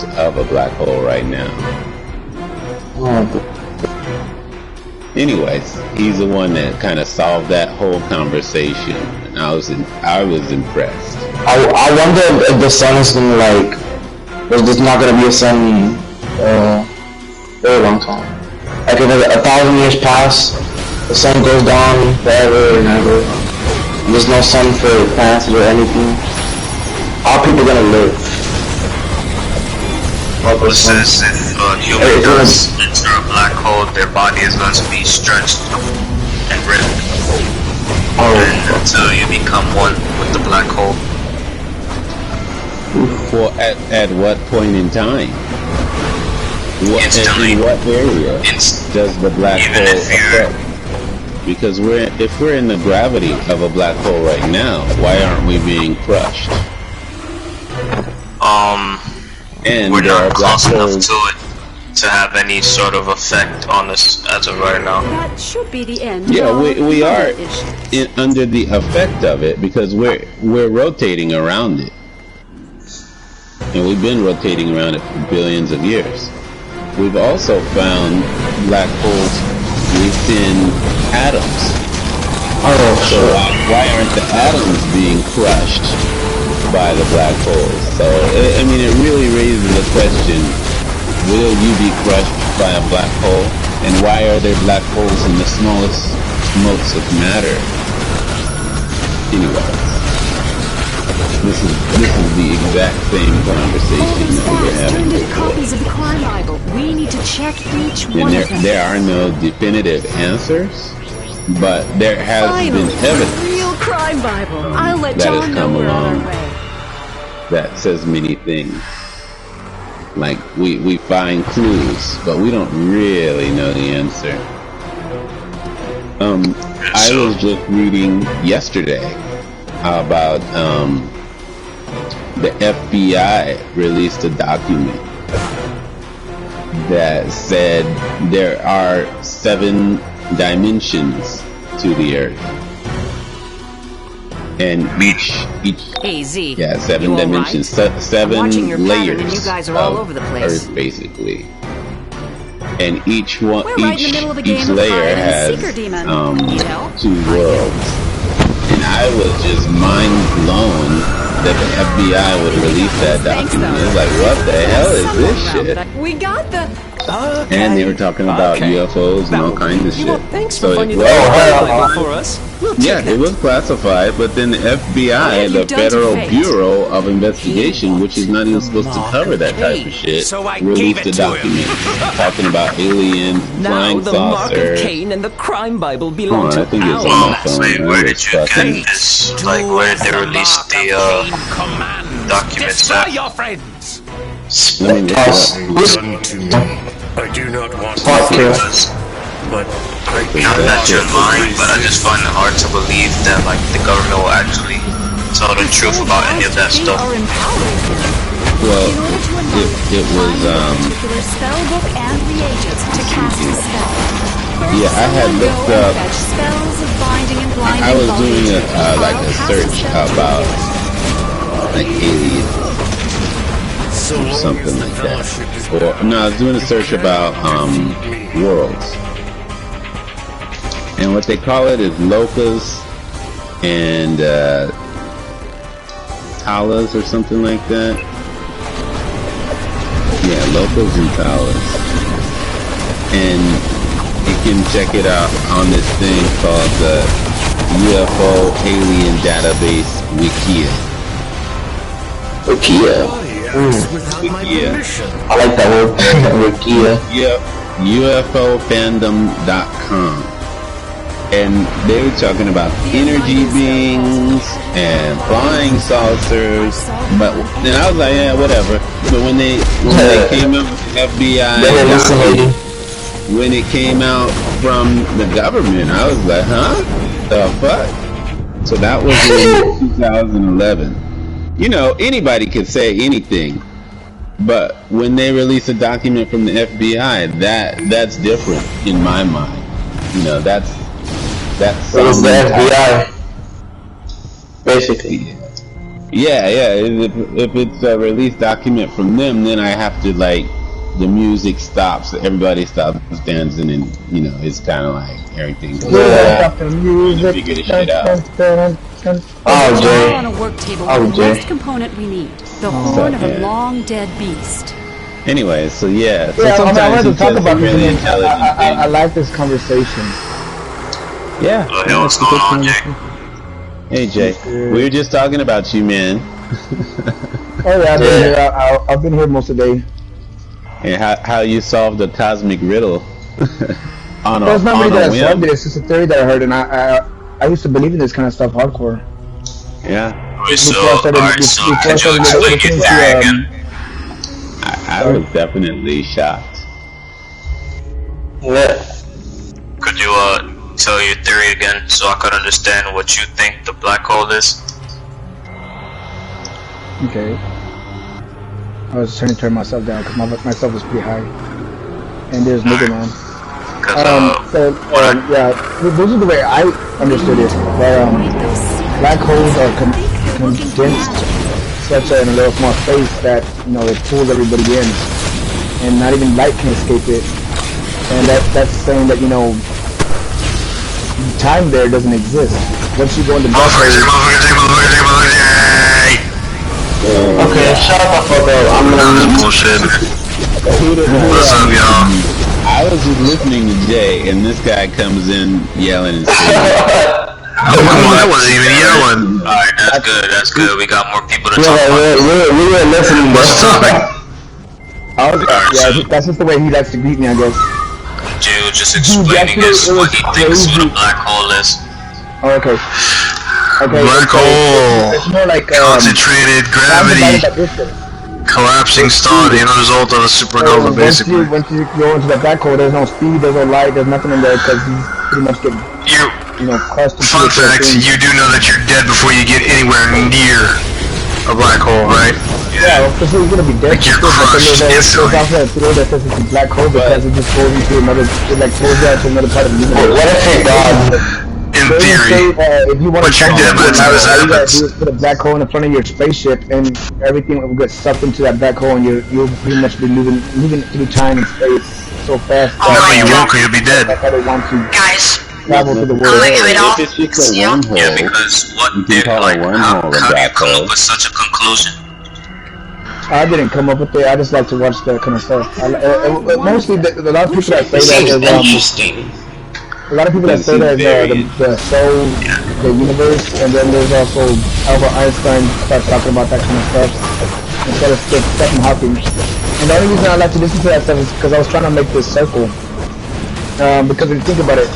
views of a black hole right now. Anyways, he's the one that kind of solved that whole conversation, and I was impressed. I wonder if the sun is gonna like, there's just not gonna be a sun very long time. Like if 1,000 years pass, the sun goes down forever and ever. And there's no sun for plants or anything. How are people gonna live? What says if a human does enter a black hole, their body is going to be stretched and ripped. Until you become one with the black hole. Well, at what point in time? Instantly. In what area does the black hole affect? Because if we're in the gravity of a black hole right now, why aren't we being crushed? And we're not close enough to it to have any sort of effect on us as of right now. That should be the end. Yeah, we are under the effect of it because we're rotating around it, and we've been rotating around it for billions of years. We've also found black holes within atoms. So why aren't the atoms being crushed by the black holes? So I mean, it really raises the question: will you be crushed by a black hole? And why are there black holes in the smallest motes of matter? Anyway, this is the exact same conversation that we were having before. Copies of the crime Bible. We need to check each one of them. There are no definitive answers, but there has been evidence. Real crime Bible. I'll let that John has know come we're on along our way. that says many things. Like we find clues, but we don't really know the answer. I was just reading yesterday about the FBI released a document that said there are 7 dimensions to the Earth. And each AZ. 7 dimensions, right? 7 layers you guys are all of over the place. Earth, basically. And each one, We're right in the middle of a game each of layer hide and seeker, has demon. 2 worlds. And I was just mind blown that the FBI would release that document. It's like, what the hell is this shit? We got the... And they were talking about UFOs and all kinds of shit. Thanks So for it finding was that for us. it was classified, but then the FBI, the Federal Bureau of Investigation, which is not even supposed to cover that type of shit, So I released gave a it to document talking about aliens, Now flying the Mark of saucers. Cain and the crime Bible Hold belong on, I to think it's on our my phone. Wait, I where was did you get fucking- this? Like, where did they release the documents Destroy at? your friends. Let me look it up. Done to me. I do not want to Fuck you. but I Not that you're lying, but I just find it hard to believe that, like, the government will actually tell the truth about any of that stuff. Are empowering him. Well, In order to unlock it was particular spell book and reagents to cast a spell. Yeah, I had looked up. Fetch spells of binding and blinding. I was doing like a Cast search spell. about like aliens so or long something as the like that. fellowship is Or no, I was doing a search about worlds, and what they call it is locus and talas or something like that. Yeah, locus and talas, and you can check it out on this thing called the UFO Alien Database Wikia. Wikia. without my Yeah. permission. I like that word. Wikia. Yep, UFOfandom.com. And they were talking about energy beings and flying saucers, but then I was like, yeah, whatever. But when they came up with the FBI document, when it came out from the government, I was like, huh? The fuck? So that was in 2011. You know, anybody could say anything, but when they release a document from the FBI, that's different in my mind. You know, that's It was the FBI. Basically. Yeah, yeah. If it's a release document from them, then I have to like the music stops, everybody stops dancing, and it's kind of like everything. Yeah. Figure this shit out. Oh, All Jay. on a work table Oh, with the Jay. next component we need. The horn of a yeah. long dead beast. Anyway, so yeah. So Yeah, I sometimes wanted he to talk says about some this. really And intelligent I things. like this conversation. Yeah. What the hell is going on, Jay? Hey Jay, we were just talking about you, man. Oh yeah, I've been here. I've been here most of the day. And how you solved the cosmic riddle on a Well, it's not on really a that I whim. solved it. It's just a theory that I heard, and I used to believe in this kind of stuff hardcore. Yeah, Alright, so Before I could started you explain looking it into, there again? I was definitely shocked. Yeah. Could you tell your theory again so I could understand what you think the black hole is? Okay. I was trying to turn myself down because myself was pretty high, and there's nigga man. Cause Yeah, this is the way I understood it. That black holes are condensed such in a little small space that it pulls everybody in, and not even light can escape it. And that's saying that time there doesn't exist. Once you go into black hole, Okay, shut the fuck up. I'm gonna bullshit. What's up, y'all? I was just listening to Jay, and this guy comes in yelling and screaming. Oh, come on, that wasn't even yelling. Alright, that's good, that's good. We got more people to talk about. we were listening, What's the topic? that's just the way he likes to greet me, I guess. Jay was just explaining us what he thinks what a black hole is. Oh, okay. Black hole. It's more like Concentrated gravity. Collapsing star, the end result of a supernova, basically. Once you go into the black hole, there's no speed, there's no light, there's nothing in there because you pretty much get crushed into Fun fact, you do know that you're dead before you get anywhere near a black hole, right? Yeah, well, for sure you're gonna be dead. Like you're for sure, but crushed then there's instantly. also a theory that says it's a black hole because it just goes into another, it like pulls you out to another part of the universe. What if it God? In They theory. say, if you want to But you're dead by the time this all you gotta happens. do is put a black hole in front of your spaceship, and everything will get sucked into that black hole, and you'll pretty much be moving through time and space so fast. No, you won't, 'cause you'll be dead. That's how they want to Guys, travel to the I'm world. gonna give it off. If it's just a Yeah. wormhole, Yeah, because what you can call a wormhole a how do you black come hole. up with such a conclusion? I didn't come up with it. I just like to watch that kind of stuff. Mostly, a lot of people that say that is interesting. a lot of people that say that the soul, the universe, and then there's also Albert Einstein starts talking about that kind of stuff instead of Stephen Hawking. And the only reason I like to listen to that stuff is because I was trying to make this circle. Because if you think about it,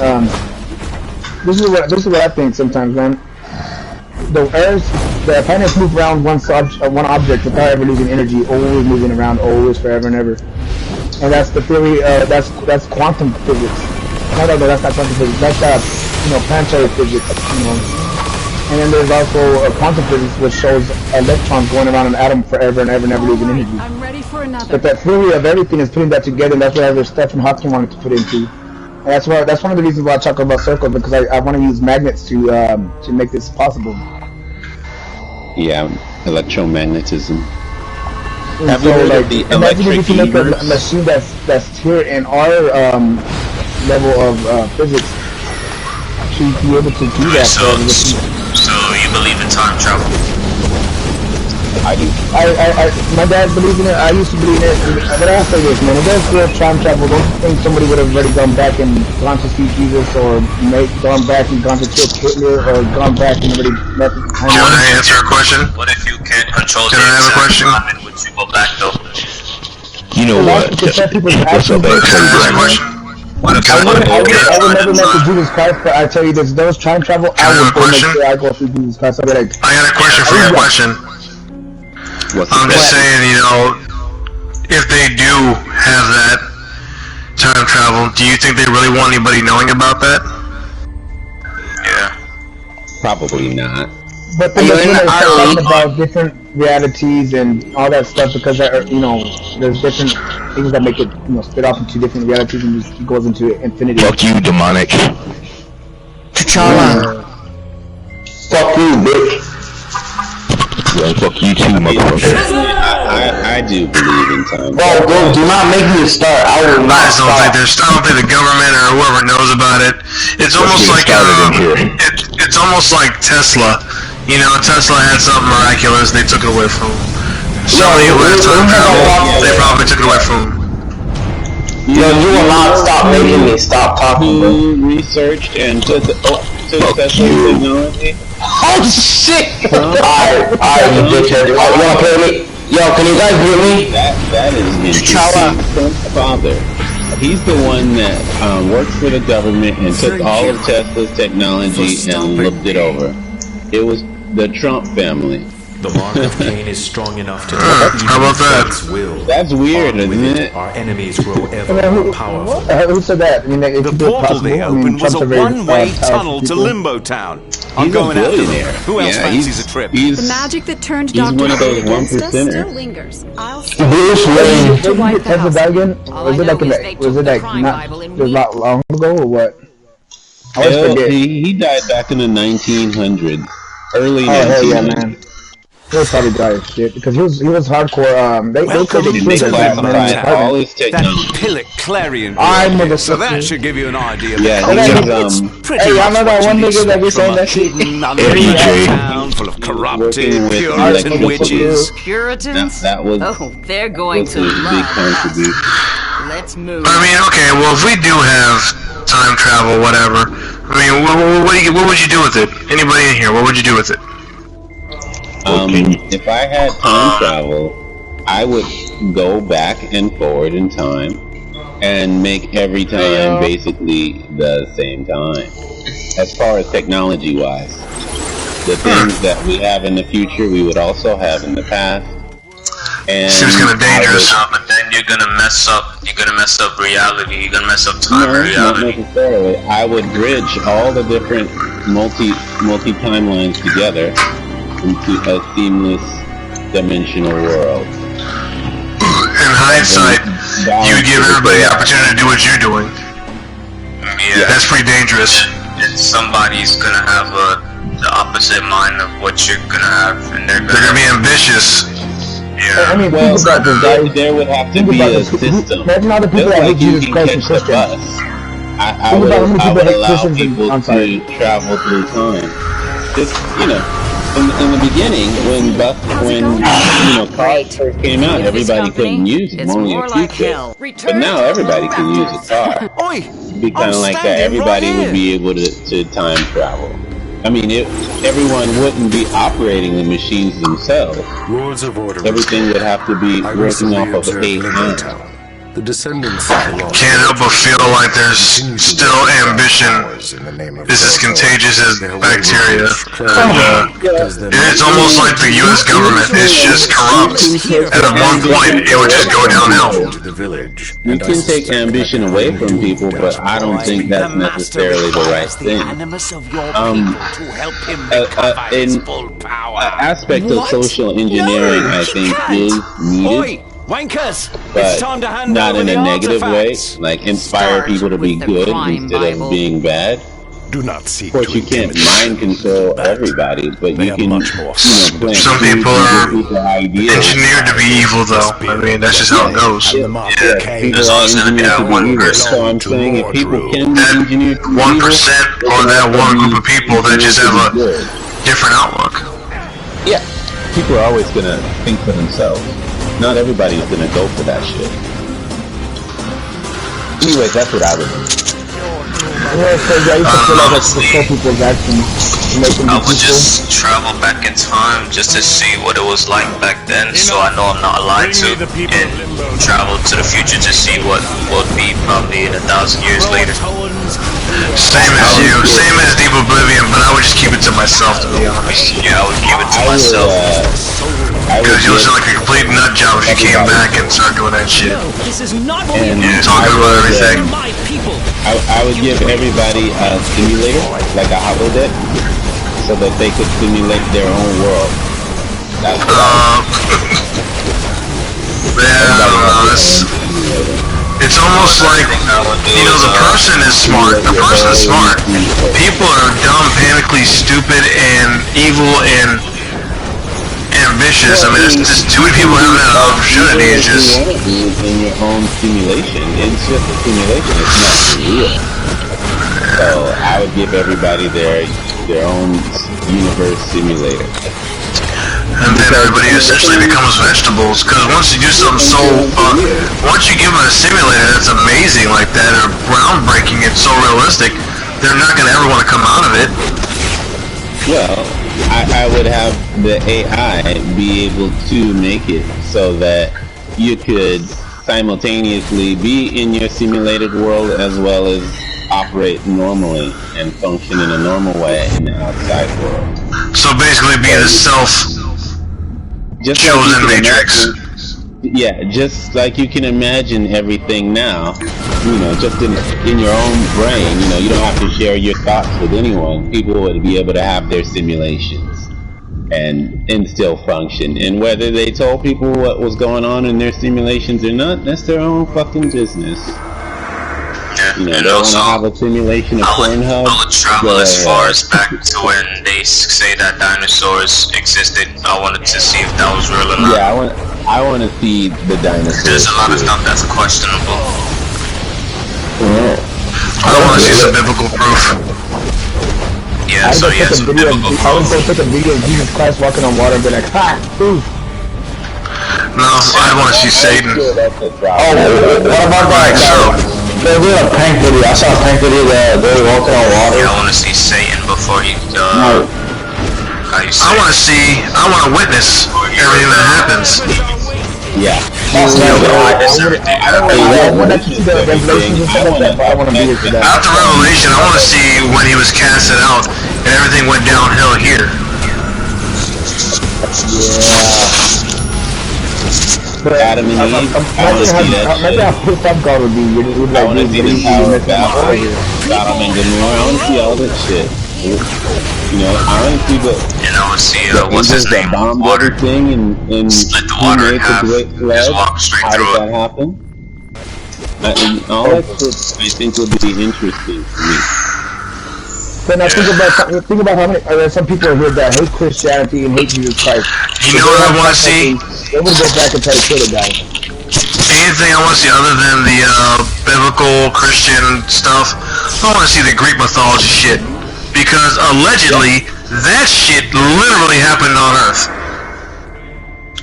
this is what I think sometimes, man. The planets move around one object without ever losing energy, always moving around, always, forever and ever. And that's the theory. That's quantum physics. No, that's not quantum physics. That's planetary physics. And then there's also quantum physics, which shows electrons going around an atom forever and ever and never losing energy. I'm ready for another. But that theory of everything is putting that together, and that's what Stephen Hawking wanted to put into. And that's one of the reasons why I talk about circles, because I want to use magnets to make this possible. Yeah, electromagnetism. And Have you heard of the imagine if you electric make a universe? machine that's here in our level of physics to be able to do that. So you believe in time travel? I do. My dad believes in it. I used to believe in it. But I'll say this, man. If there's real time travel, don't you think somebody would have already gone back and gone to see Jesus, or gone back and gone to kill Hitler, or gone back and already met the time? Can I answer a question? What if you can't control the Can I have a exact question? time in which you go back though? You know what? What's up, What's up, Can I ask a man? question? What if I you would want to never get met the Jesus Christ, but I tell you this, those time travel, Can I I have would a go make question? sure I go see Jesus Christ. I'd be like, I got a question for your question. What's the I'm just question? saying, if they do have that time travel, do you think they really want anybody knowing about that? Yeah. Probably not. but then that's when they start talking about different realities and all that stuff, because there's different things that make it split off into different realities, and it goes into infinity. Fuck you, demonic. T'Challa. Fuck you, bitch. Well, and fuck you too, motherfucker. I do believe in time. Bro, do not make me start. I will I not just don't think stop. I don't think the government or whoever knows about it. It's almost get like started in here. it's almost like Tesla. You know, Tesla had something miraculous, they took it away from him. Sony who had time travel, they probably took it away from him. Yo, you will not stop making me stop talking, bro. Who researched and took Tesla technology? Oh shit! Alright, you dickhead. You wanna play with me? Yo, can you guys hear me? That is interesting. Trump's father. He's the one that worked for the government and took all of Tesla's technology and looked it over. It was the Trump family. The mark of Cain is strong enough to How about that? will. That's weird, isn't it? Our enemies grow ever more powerful. Who said that? I mean, it The could be portal they possible. I mean, opened was Trump's a very, one-way powerful tunnel to people. Limbo Town. I'm He's going a after them. billionaire. Who else Yeah, fancies a trip? He's, The magic that turned he's Dr. one of those against us 1%ers. still lingers. I'll Bruce Wayne. to wipe the Tesla house. died again? All Was I it like know is they took was it the like crime not Bible and a lot long ago or what? I always Well, forget. he died back in the 1900s, early Oh hell yeah, 1900s. man. He was probably dry as shit because he was hardcore. They Welcome said they to killed They his ass, man. classified all his That technology. Pillock Clarion. I Report. So motherfucker. that should give you an idea. Yeah, of he the was, it's pretty Hey, y'all much know that what one you'd nigga that be expect saying from that a shit? hidden, AJ. underground town full of corrupted Working with Puritan electrical witches. Puritans? That was Oh, they're going was to his big love us. contribution. Let's move. I mean, okay, well, if we do have time travel, whatever, I mean, what would you do with it? Anybody in here, what would you do with it? If I had time travel, I would go back and forward in time and make every time basically the same time. As far as technology wise, the things that we have in the future, we would also have in the past. And Seems kind of dangerous. But then you're gonna mess up reality, you're gonna mess up time No, and not reality. necessarily. I would bridge all the different multi timelines together into a seamless dimensional world. In hindsight, you would give everybody the opportunity to do what you're doing. Yeah, That's pretty dangerous. and somebody's gonna have the opposite mind of what you're gonna have, and they're They're gonna gonna be ambitious. yeah. I mean, Well, think about this, guys. there would have to Think be about a this. system. Imagine all the people Just that like hate you Jesus can Christ and catch the Christians. bus. I Think would about how many people hate allow Christians and- people I'm to sorry. travel through time. Just, you know, in the beginning, when cars Great. first came out, This everybody company, couldn't use them, it's only more a like few hell. could. But now everybody can use a car. Oi! It'd be kind I'm of like that. standing Everybody right would here. be able to time travel. I mean, everyone wouldn't be operating the machines themselves. Lords of Order. Everything would have to be I working recently off of observed AI. Limbo Town. The descendants of the lost Can't help but feel like there's continue to still work their ambition. powers in the name of This is their contagious as Their bacteria. because they're It's almost like the U.S. government is just corrupt. And at one point, it would just go downhill. to the village. You and I can take suspect ambition that away they from do people, but I don't think that's necessarily the right thing. animus of your Um, people to help him in full power. aspect of What? social engineering, No, I he think, can't. is needed, Oi, wankers! but It's time to hand not over in the a negative way. artifacts. Like inspire Start people to be with the good crime instead Bible. of being bad. do not seek Of course, to you can't intimidate. mind control everybody, but They you are can, much more plant Some seeds people and are give people ideas. Engineered to be evil, though. I mean, that's just how it goes. And the mob Yeah, came. people There's are always gonna be engineered that to be one evil. person. So I'm saying if people can be That engineered to be 1% evil, or they that can one be group of people that just have a engineered to be good. different outlook. Yeah, people are always gonna think for themselves. Not everybody's gonna go for that shit. Anyway, that's what I would do. You know, it's crazy. I used to feel like I should control people's actions to make them I be would peaceful. just travel back in time just to see what it was like back then, so I know I'm not alive to, and travel to the future to see what would be probably in 1,000 years later. Same as you, same as Deep Oblivion, but I would just keep it to myself, to be honest. Yeah, I would give it to I would, myself. I would Because you'll give, sound like a complete nut job if you came back and started doing that shit. This is not what and we Talking I about would, everything. my people. I would give everybody a simulator, like a holodeck, so that they could simulate their own world. That's what Yeah, I don't know. It's almost like, you know, the person is smart. The person is smart. People are dumb, panically stupid, and evil, and ambitious. I mean, it's just too many people having that opportunity. It's just in your own simulation. It's just a simulation. It's not real. So I would give everybody their own universe simulator. and then everybody essentially becomes vegetables. Because once you do something so, once you give them a simulator that's amazing like that, or groundbreaking, it's so realistic, they're not gonna ever want to come out of it. Well, I would have the AI be able to make it so that you could simultaneously be in your simulated world as well as operate normally and function in a normal way in the outside world. So basically, be the Just chosen like matrix. Yeah, just like you can imagine everything now, you know, just in your own brain, you know, you don't have to share your thoughts with anyone. People would be able to have their simulations and still function. And whether they told people what was going on in their simulations or not, that's their own fucking business. Yeah, You know, and they want also, to have a simulation of Pornhub. I would travel as far as back to when they say that dinosaurs existed. I wanted to see if that was real or not. Yeah, I want to see the dinosaurs. There's a lot of stuff that's questionable. I don't want to see some biblical proof. Yeah, I so would yeah, go some take a video. biblical I would proof. go take a video of Jesus Christ walking on water and be like, ha, ooh. No, I want to see Satan. That's a problem. Oh, what about Like that? so. They did a prank video. I saw a prank video that they were walking on water. Yeah, I want to see Satan before he, No. how you say I want to witness everything that happens. Yeah. That's not right. I want to see the revelations and stuff like that, but I want to be here for that. After Revelation, I want to see when he was casted out and everything went downhill here. But Adam and Eve, I want to see that imagine how pissed off God would be. You'd I like, want to dude, see what are the you power doing? of Babylon, Sodom and Gomorrah. I want to see all that shit. You know, I want to see and I want to see, the what's his angels that name? bombed Water. everything and Split the who water made in the half. great flood. Just walk straight How through did it. that happen? And all that shit, I think, would be interesting to me. But now think about how many some people are here that hate Christianity and hate Jesus Christ. You know what I want to see? They would go back and try to kill the guy. Anything I want to see other than the biblical Christian stuff, I want to see the Greek mythology shit. Because allegedly, that shit literally happened on Earth.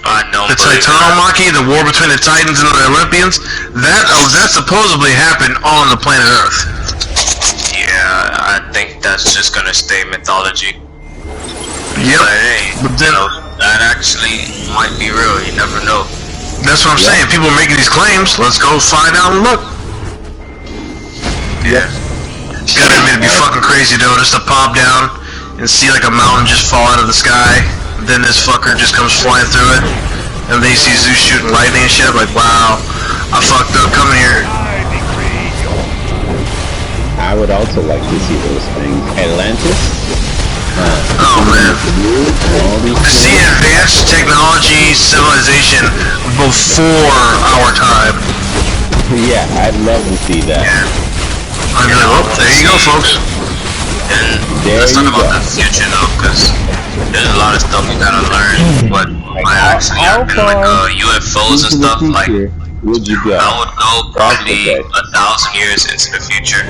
I know, The but Titanomachy, the war between the Titans and the Olympians, that supposedly happened on the planet Earth. yeah, I think that's just gonna stay mythology. Yep. But hey, But then, you know, that actually might be real. You never know. that's what I'm saying. People are making these claims. Let's go find out and look. Yeah. Gotta admit, it'd be fucking crazy though, just to pop down and see like a mountain just fall out of the sky. Then this fucker just comes flying through it, and then you see Zeus shooting lightning and shit. I'm like, wow, I fucked up coming here. I would also like to see those things. Atlantis. Oh man. All these To see things. advanced technology, civilization before our time. Yeah, I'd love to see that. I'm like, well, there you go, folks. And There let's talk you about go. the future though, because there's a lot of stuff you gotta learn. But I actually how happen like far UFOs and into the stuff. Like future would you go? I would go probably okay. 1,000 years into the future.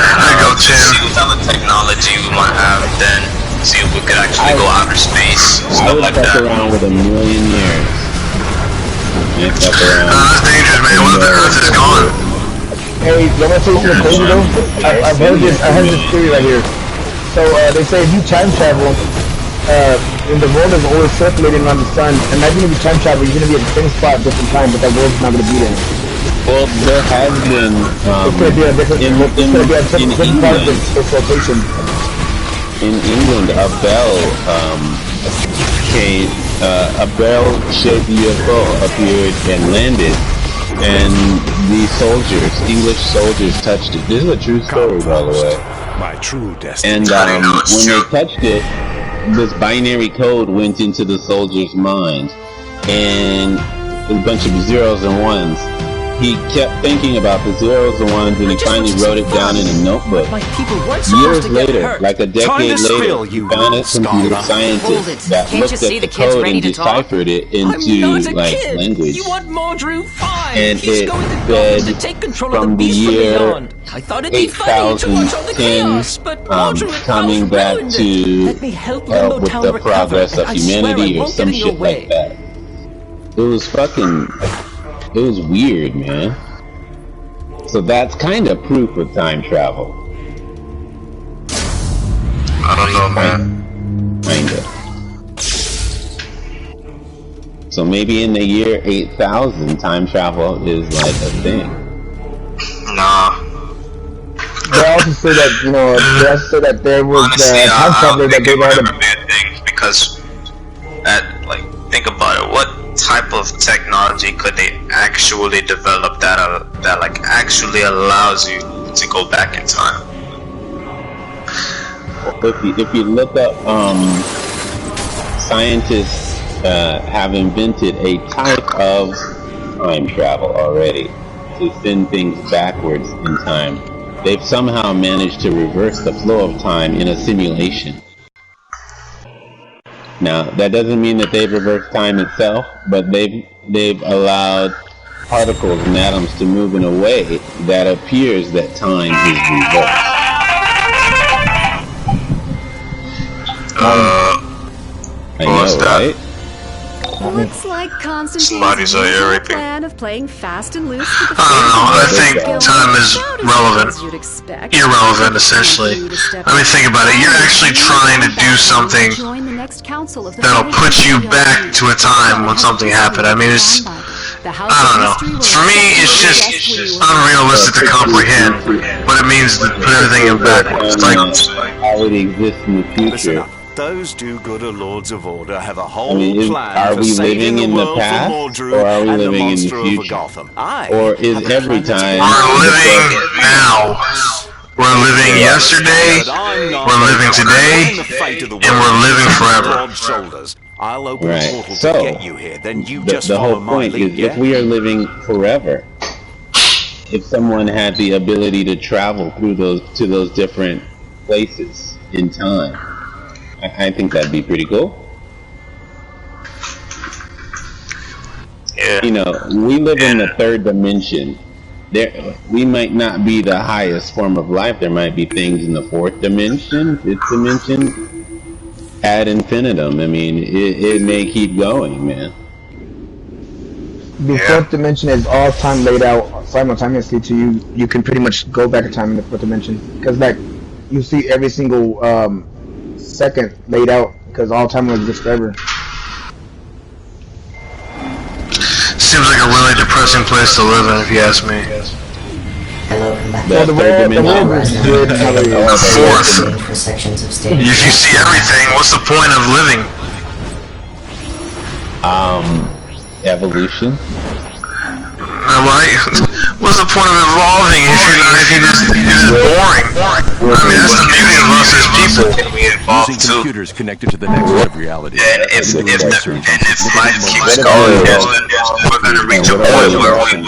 I go See 10. what type of technology we might have then. See if we could actually go outer space, I stuff would like fuck that. around with 1,000,000 years. And fuck around. That's dangerous, man. What if the Earth is gone? Hey, you want to say something crazy though? I've heard this. I heard this theory right here. So they say if you time travel, and the world is always circulating around the sun. Imagine if you time travel, you're gonna be at the same spot at different time, but that world's not gonna be there. Well, there has been It's gonna be a different. It's gonna be a different part of its rotation. in England, a bell came, a bell-shaped UFO appeared and landed, and the soldiers, English soldiers, touched it. This is a true story, by the way. My true destiny. And I know it's when true. they touched it, this binary code went into the soldier's mind, and a bunch of zeros and ones. he kept thinking about the zeros and ones, and he finally wrote it down in a notebook. My people weren't supposed Years to get later, hurt. like a Time decade to later, spill, he you found a computer scholar. scientist that Can't looked you see at the the kid's code ready and to talk? deciphered it I'm not into a like kid. language. You want Mordru? Fine. And He's it going to said Gotham to take control of from the the beast from year beyond. I thought it'd be funny to watch all the 8010, chaos, but Mordru and coming Klaus back ruined to it. Let me help Limbo with Town the recover, progress and of I swear I humanity or won't some get in your shit way. like that. It was fucking, it was weird, man. So that's kind of proof of time travel. I don't know, man. Kinda. So maybe in the year 8000, time travel is like a thing. Nah. They also say that, you know, they also say that there was Honestly, time I traveler don't that think gave it would out ever be a thing because, think about it. What type of technology could they actually develop that like actually allows you to go back in time? If you look up, scientists have invented a type of time travel already to send things backwards in time. They've somehow managed to reverse the flow of time in a simulation. Now, that doesn't mean that they've reversed time itself, but they've allowed particles and atoms to move in a way that appears that time is reversed. I know, right? Looks like Constantine's Somebody's usual raping. plan of playing fast and loose with the I don't know. I think Guild time is relevant. as you'd expect. Irrelevant, essentially. I mean, think about it. You're actually trying to do something Join the next council of the that'll put you back to a time when something happened. I mean, it's... I don't know. For me, it's just unrealistic to comprehend, but it means to put everything in backwards. It's like... already exists in the Listen future. up. Those do-gooder lords of order have a whole I mean, plan are for we saving living the in the world past, from Mordru or are we and the living in the monster over future? Gotham. Or is every time... We're living now. We're living yesterday, we're living today, and we're living forever. I'll open a Right. portal So, to get you here, then you just the follow whole my point lead, is, yeah? if we are living forever, if someone had the ability to travel through those different places in time, I think that'd be pretty cool. Yeah. You know, we live in the third dimension. We might not be the highest form of life. There might be things in the fourth dimension, fifth dimension, ad infinitum. I mean, it may keep going, man. The fourth dimension is all time laid out simultaneously to you. You can pretty much go back in time in the fourth dimension because, like, you see every single second laid out because all time will exist forever. Seems like a really depressing place to live in, if you ask me. The third dimension. The fourth. If you see everything, what's the point of living? Evolution. Right? What's the point of evolving if you're just boring? I mean, that's the beauty of us as people. We evolve Using too. computers connected to the next web reality. And if life keeps going, we're gonna reach a point where we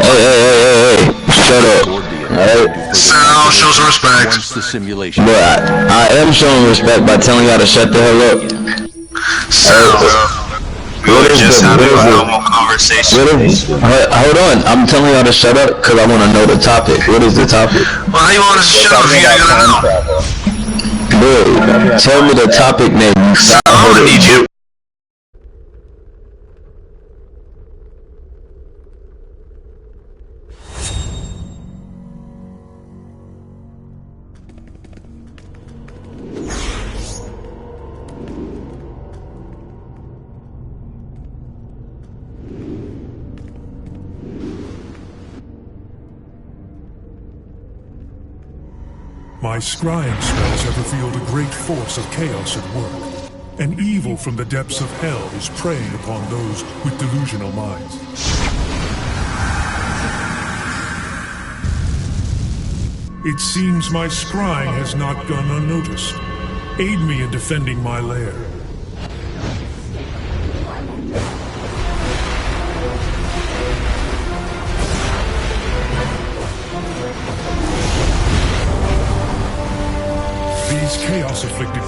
Hey, shut up. Alright? Sal, show some respect. Once the simulation. But I am showing respect by telling y'all to shut the hell up. Sal, we were just having a normal conversation. Hold on, I'm telling y'all to shut up because I want to know the topic. What is the topic? well, how you want us to shut up if you ain't gonna know? Dude, tell me the topic name. Sal, I'm gonna need you. My scrying spells have revealed a great force of chaos at work. An evil from the depths of hell is preying upon those with delusional minds. It seems my scrying has not gone unnoticed. Aid me in defending my lair.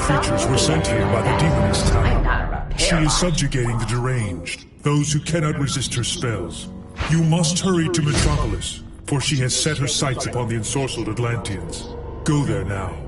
creatures were sent here by the demoness Tower. She is subjugating the deranged, those who cannot resist her spells. You must hurry to Metropolis, for she has set her sights upon the ensorcelled Atlanteans. Go there now.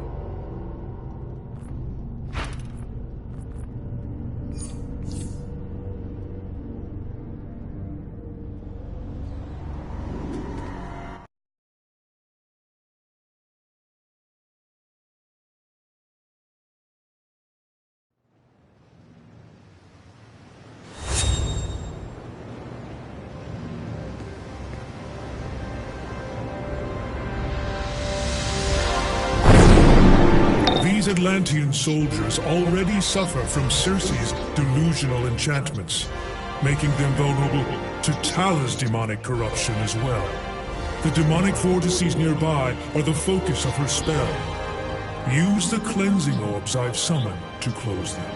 These Atlantean soldiers already suffer from Circe's delusional enchantments, making them vulnerable to Tala's demonic corruption as well. The demonic vortices nearby are the focus of her spell. Use the cleansing orbs I've summoned to close them.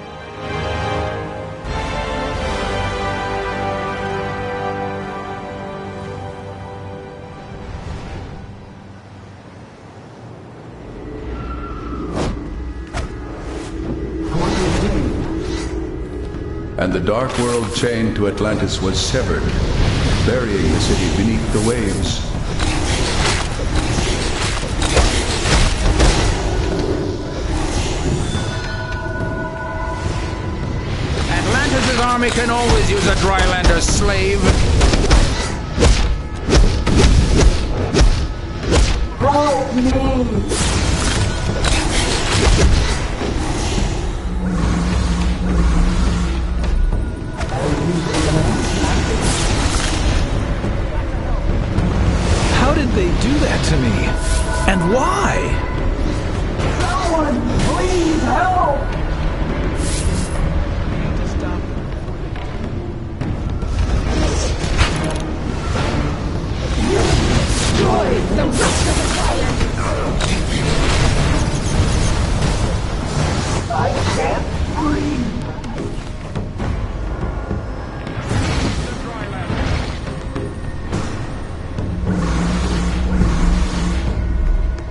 And the dark world chain to Atlantis was severed, burying the city beneath the waves. Atlantis' army can always use a Drylander slave. Help me! How did they do that to me? And why? Someone, please help! Destroy the rest of the fire! I can't breathe!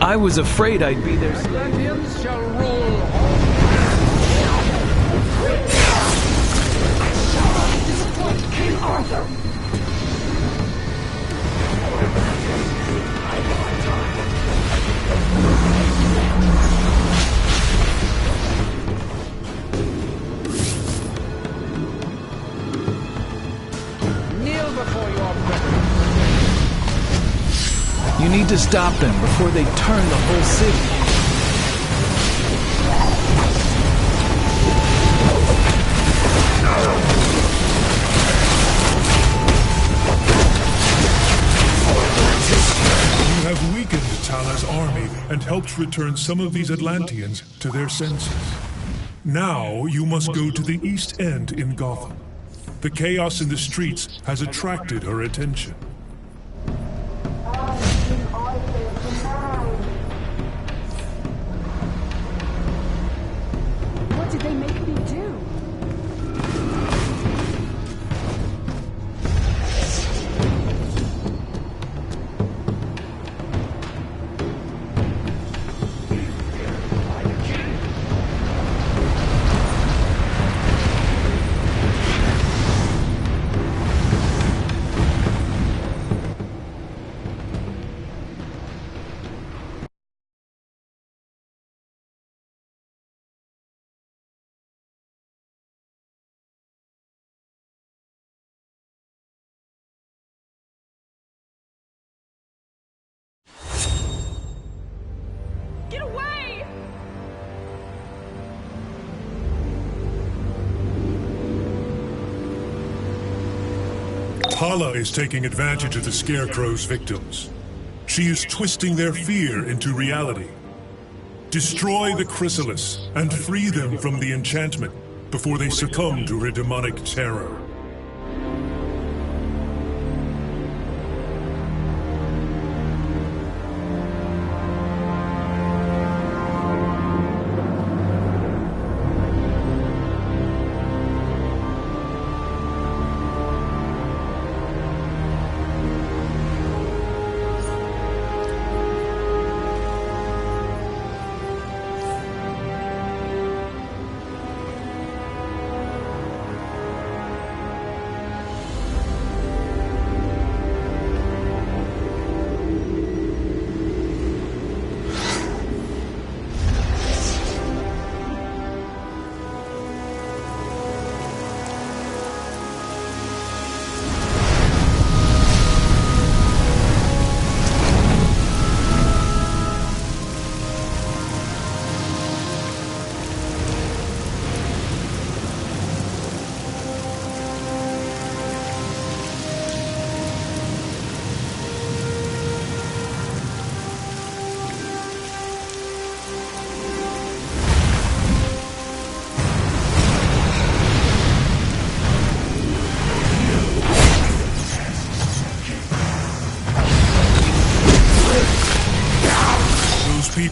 I was afraid I'd be there. Atlanteans shall rule Disappoint King Arthur! Kneel before your brother. You need to stop them before they turn the whole city. You have weakened Tala's army and helped return some of these Atlanteans to their senses. Now you must go to the East End in Gotham. The chaos in the streets has attracted her attention. What did they make me do? Get away! Tala is taking advantage of the Scarecrow's victims. She is twisting their fear into reality. Destroy the chrysalis and free them from the enchantment before they succumb to her demonic terror.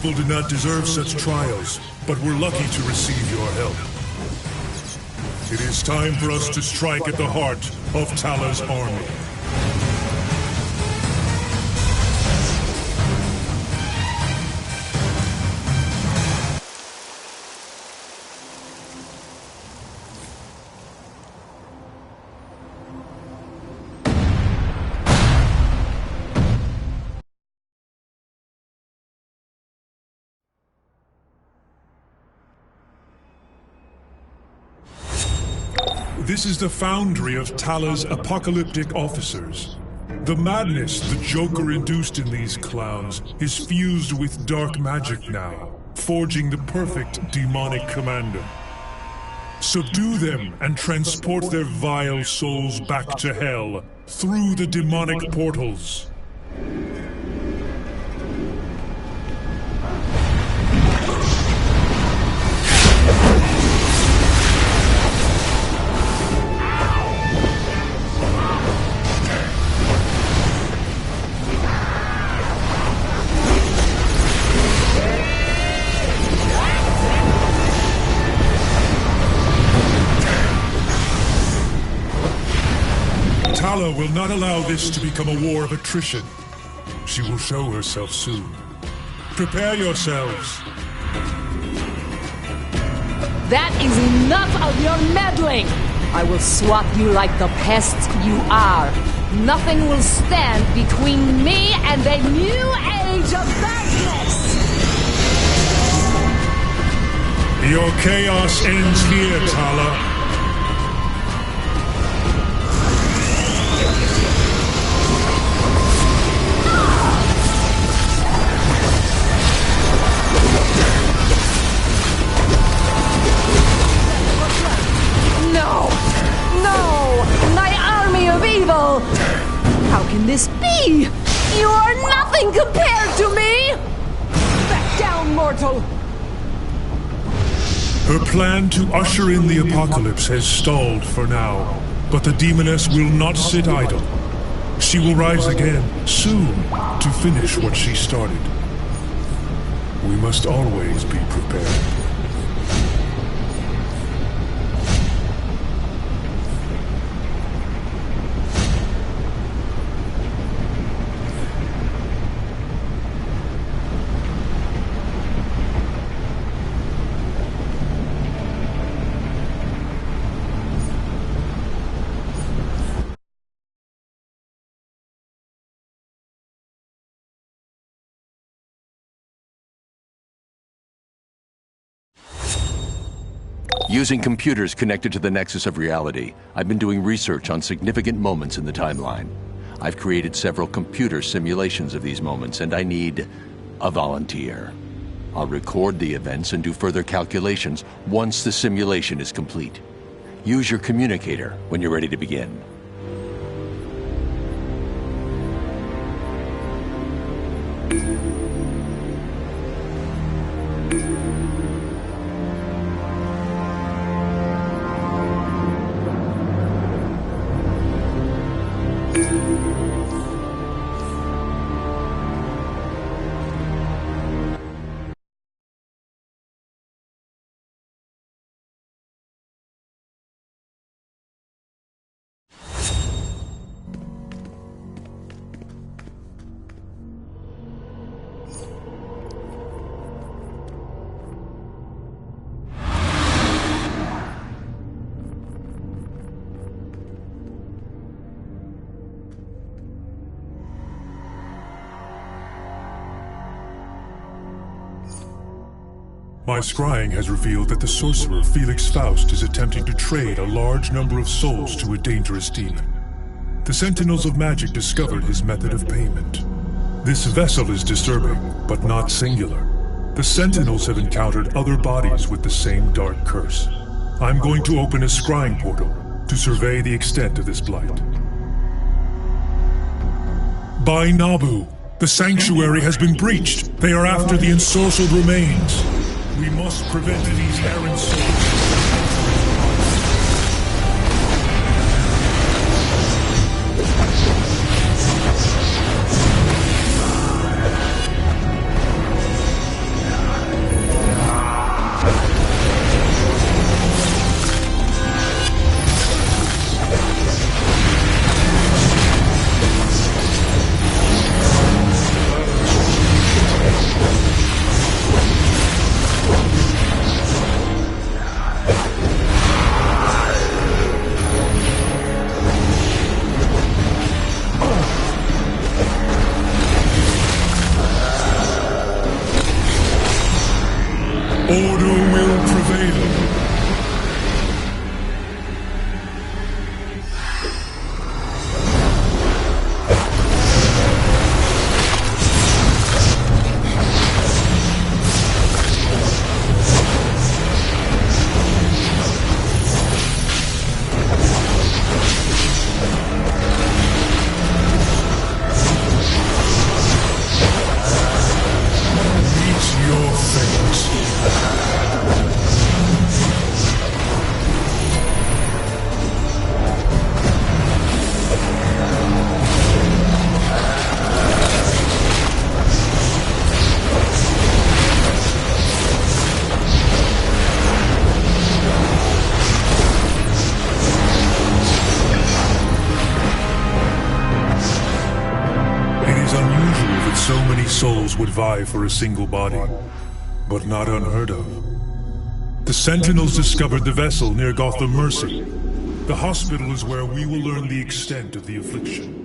people did not deserve such trials, but were lucky to receive your help. It is time for us to strike at the heart of Tala's army. This is the foundry of Tala's apocalyptic officers. The madness the Joker induced in these clowns is fused with dark magic now, forging the perfect demonic commander. Subdue them and transport their vile souls back to hell through the demonic portals. Tala will not allow this to become a war of attrition. She will show herself soon. Prepare yourselves. That is enough of your meddling! I will swat you like the pest you are. Nothing will stand between me and a new age of darkness! Your chaos ends here, Tala. How can this be? You are nothing compared to me! Back down, mortal! Her plan to usher in the apocalypse has stalled for now, but the demoness will not sit idle. She will rise again, soon, to finish what she started. We must always be prepared. Using computers connected to the Nexus of Reality, I've been doing research on significant moments in the timeline. I've created several computer simulations of these moments, and I need a volunteer. I'll record the events and do further calculations once the simulation is complete. Use your communicator when you're ready to begin. My scrying has revealed that the sorcerer Felix Faust is attempting to trade a large number of souls to a dangerous demon. The Sentinels of Magic discovered his method of payment. This vessel is disturbing, but not singular. The Sentinels have encountered other bodies with the same dark curse. I'm going to open a scrying portal to survey the extent of this blight. By Nabu, the sanctuary has been breached. They are after the ensorcelled remains. We must prevent these errant souls. Order will prevail. Meet your fate. It is unusual that so many souls would vie for a single body, but not unheard of. The Sentinels discovered the vessel near Gotham Mercy. The hospital is where we will learn the extent of the affliction.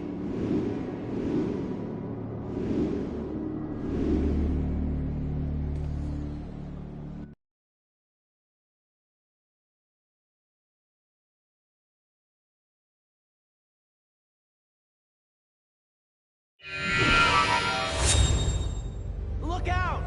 Look out!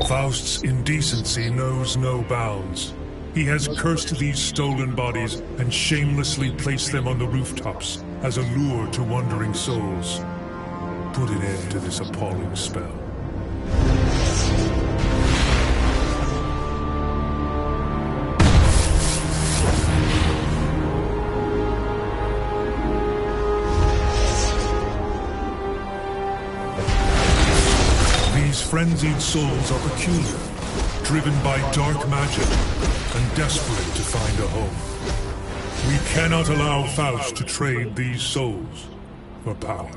Faust's indecency knows no bounds. He has cursed these stolen bodies and shamelessly placed them on the rooftops as a lure to wandering souls. Put an end to this appalling spell. These frenzied souls are peculiar, driven by dark magic, and desperate to find a home. We cannot allow Faust to trade these souls for power.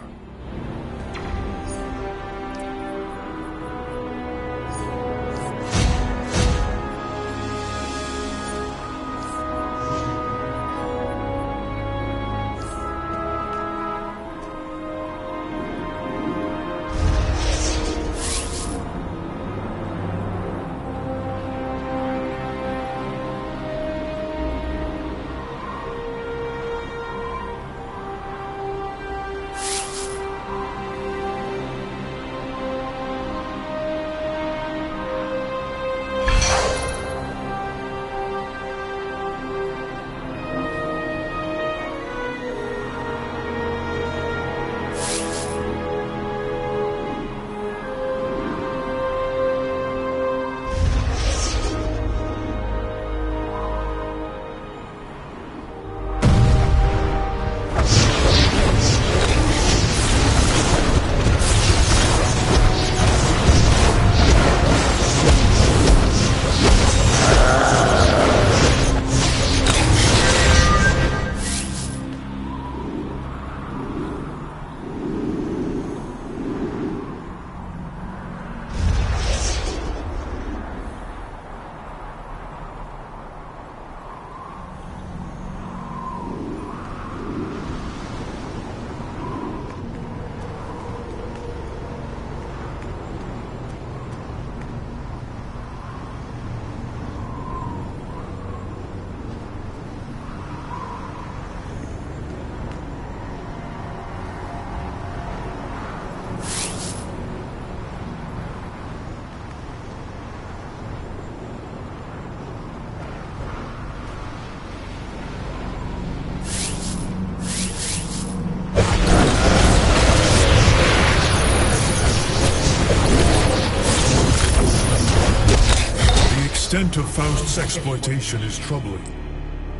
The extent of Faust's exploitation is troubling.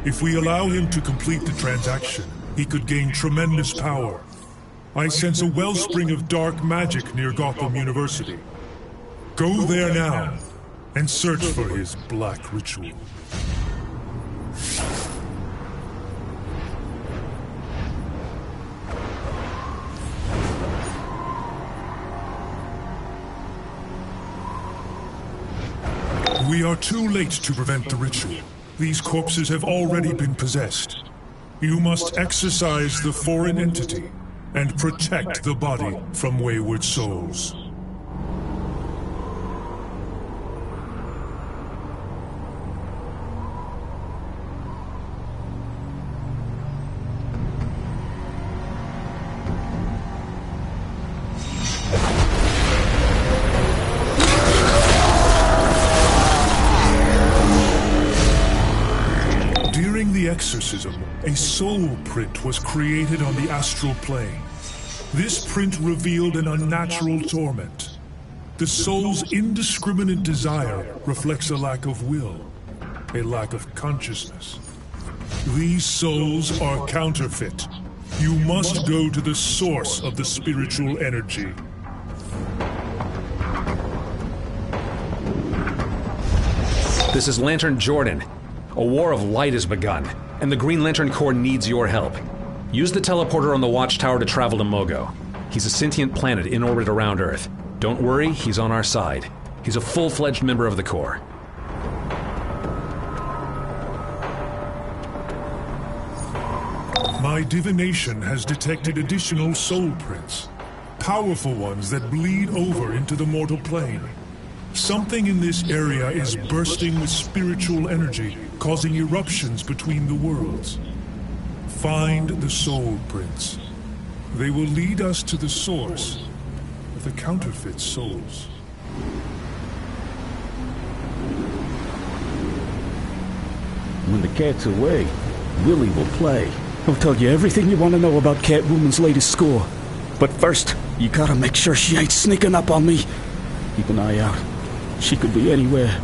If we allow him to complete the transaction, he could gain tremendous power. I sense a wellspring of dark magic near Gotham University. Go there now, and search for his black ritual. We are too late to prevent the ritual. These corpses have already been possessed. You must exorcise the foreign entity and protect the body from wayward souls. During the exorcism, a soul print was created on the astral plane. This print revealed an unnatural torment. The soul's indiscriminate desire reflects a lack of will, a lack of consciousness. These souls are counterfeit. You must go to the source of the spiritual energy. This is Lantern Jordan. A war of light has begun, and the Green Lantern Corps needs your help. Use the teleporter on the watchtower to travel to Mogo. He's a sentient planet in orbit around Earth. Don't worry, he's on our side. He's a full-fledged member of the Corps. My divination has detected additional soul prints. Powerful ones that bleed over into the mortal plane. Something in this area is bursting with spiritual energy, causing eruptions between the worlds. Find the soul prints. They will lead us to the source of the counterfeit souls. When the cat's away, Willie will play. He'll tell you everything you want to know about Catwoman's latest score. But first, you gotta make sure she ain't sneaking up on me. Keep an eye out. She could be anywhere.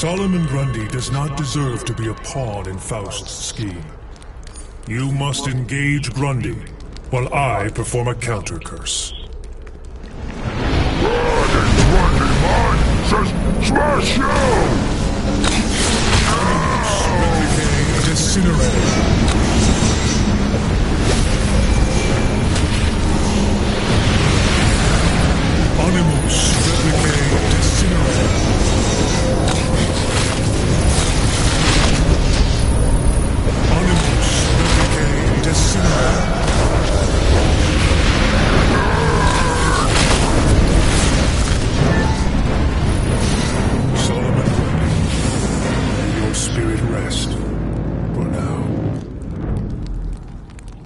Solomon Grundy does not deserve to be a pawn in Faust's scheme. You must engage Grundy, while I perform a counter curse. Smash you! Animus replicate disintegrate.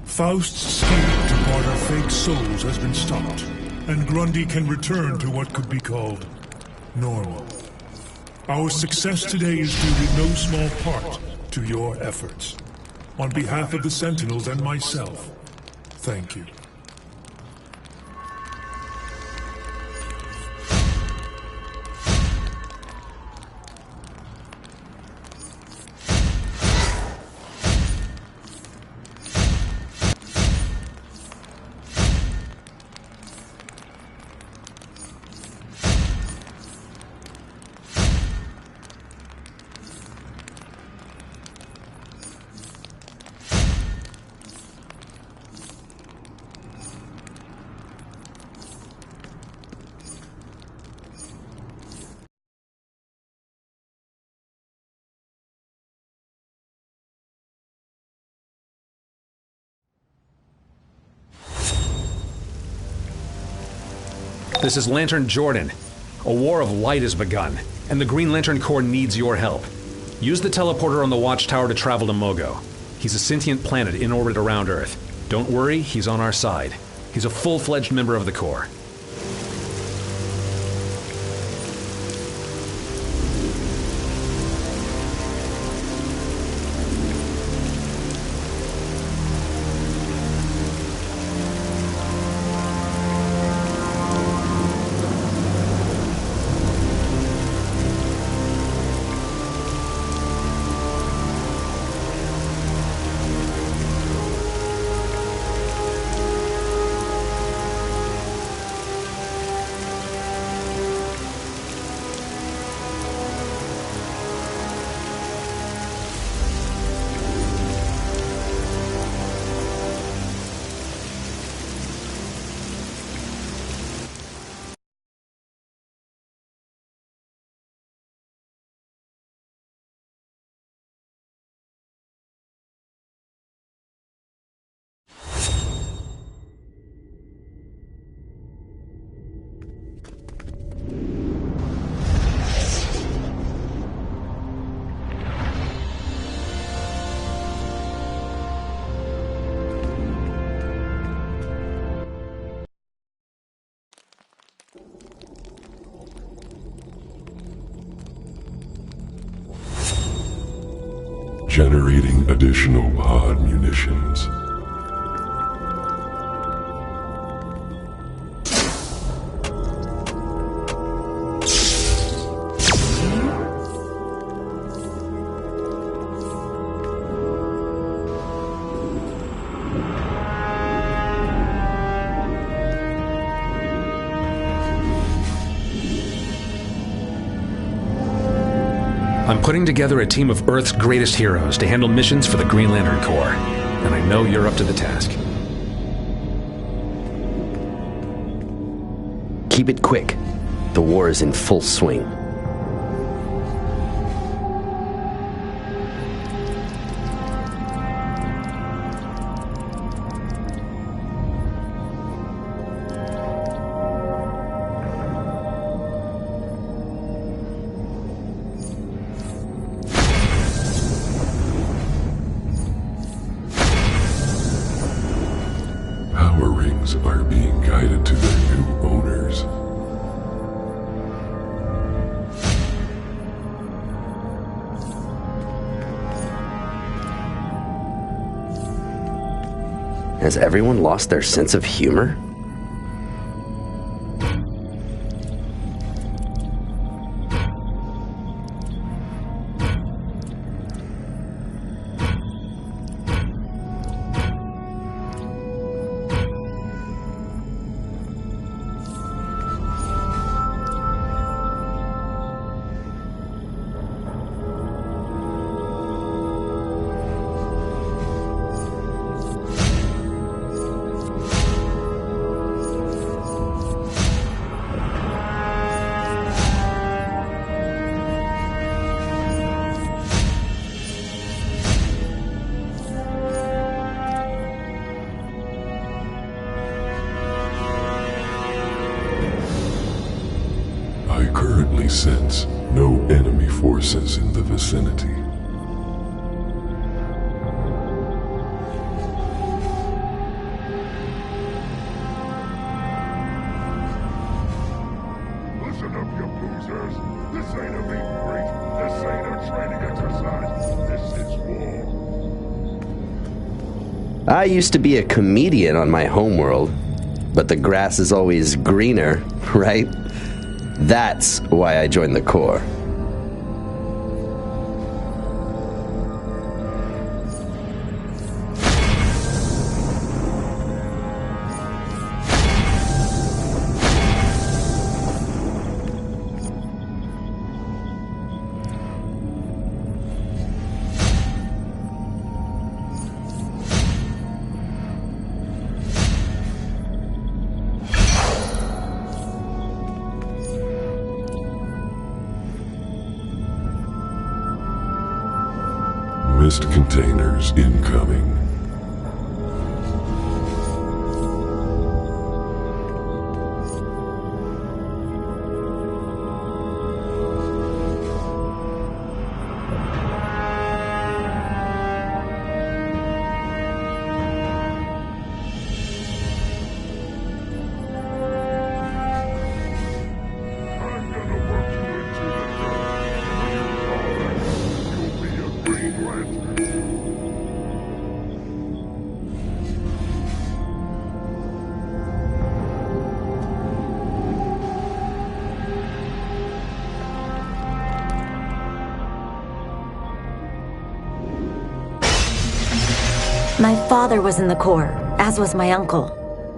Faust's scheme to part our take souls has been stopped, and Grundy can return to what could be called normal. Our success today is due in no small part to your efforts. On behalf of the Sentinels and myself, thank you. This is Lantern Jordan. A war of light has begun, and the Green Lantern Corps needs your help. Use the teleporter on the watchtower to travel to Mogo. He's a sentient planet in orbit around Earth. Don't worry, he's on our side. He's a full-fledged member of the Corps. Generating additional pod munitions. I'm putting together a team of Earth's greatest heroes to handle missions for the Green Lantern Corps, and I know you're up to the task. Keep it quick. The war is in full swing. Power rings are being guided to their new owners. Has everyone lost their sense of humor? I currently sense no enemy forces in the vicinity. up, you losers. This ain't a meet and greet. This ain't a training exercise. This is war. I used to be a comedian on my homeworld, but the grass is always greener, right? That's why I joined the Corps. Mist containers incoming. My father was in the Corps, as was my uncle.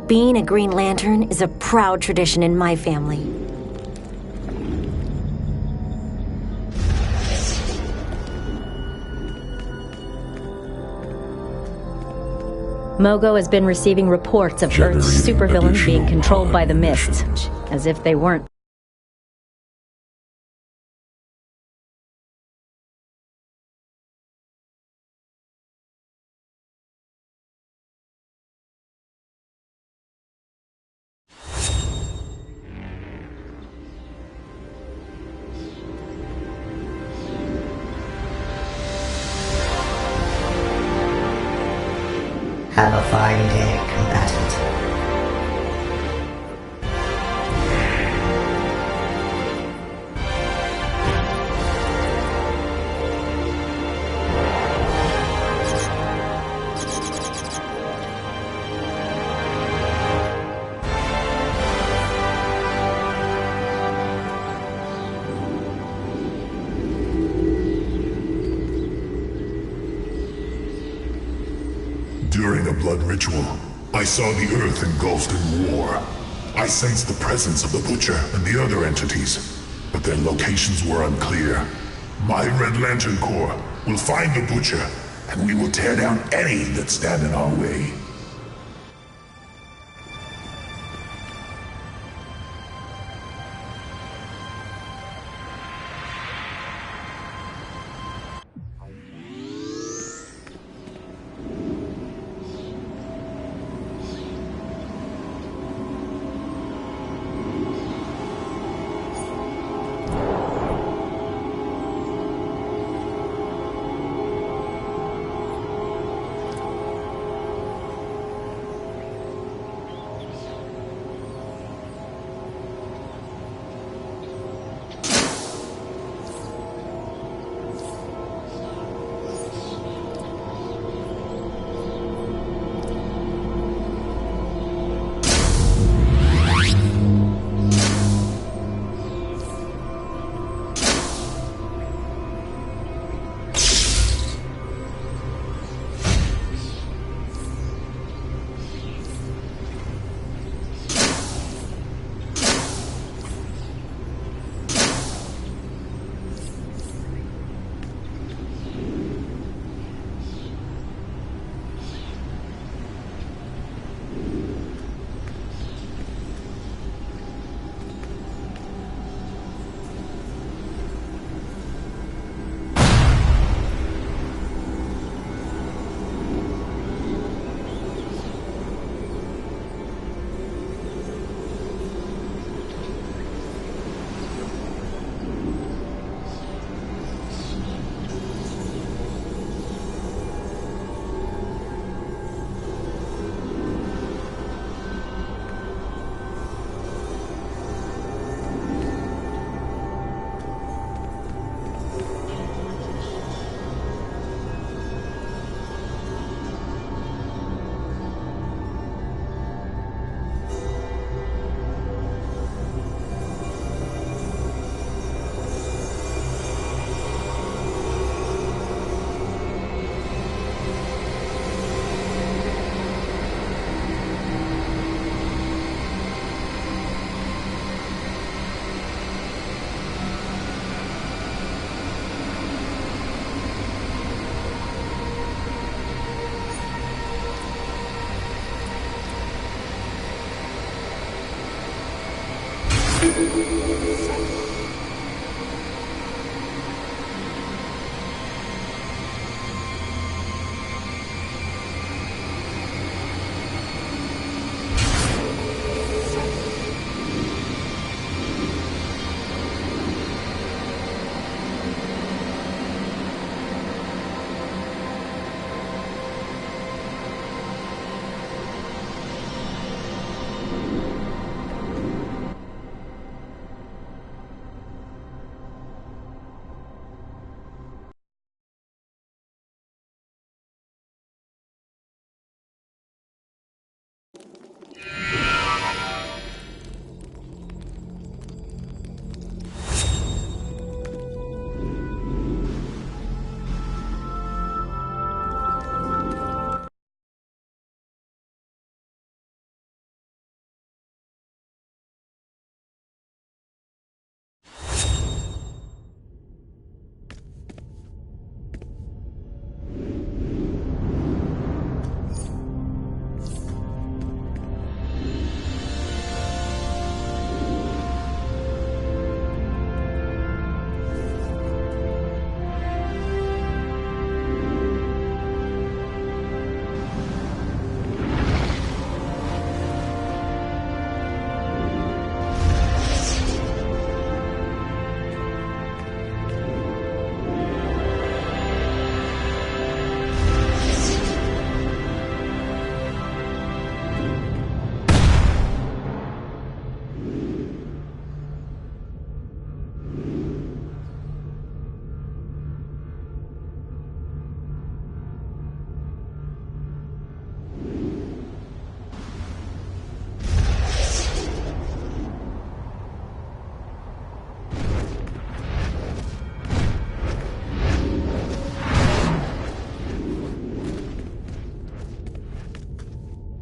Being a Green Lantern is a proud tradition in my family. Mogo has been receiving reports of Earth's supervillains being controlled by the Mist, as if they weren't. Have a fine day, combatant. During a blood ritual, I saw the Earth engulfed in war. I sensed the presence of the Butcher and the other entities, but their locations were unclear. My Red Lantern Corps will find the Butcher, and we will tear down any that stand in our way.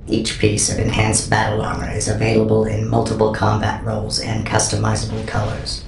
Each piece of enhanced battle armor is available in multiple combat roles and customizable colors.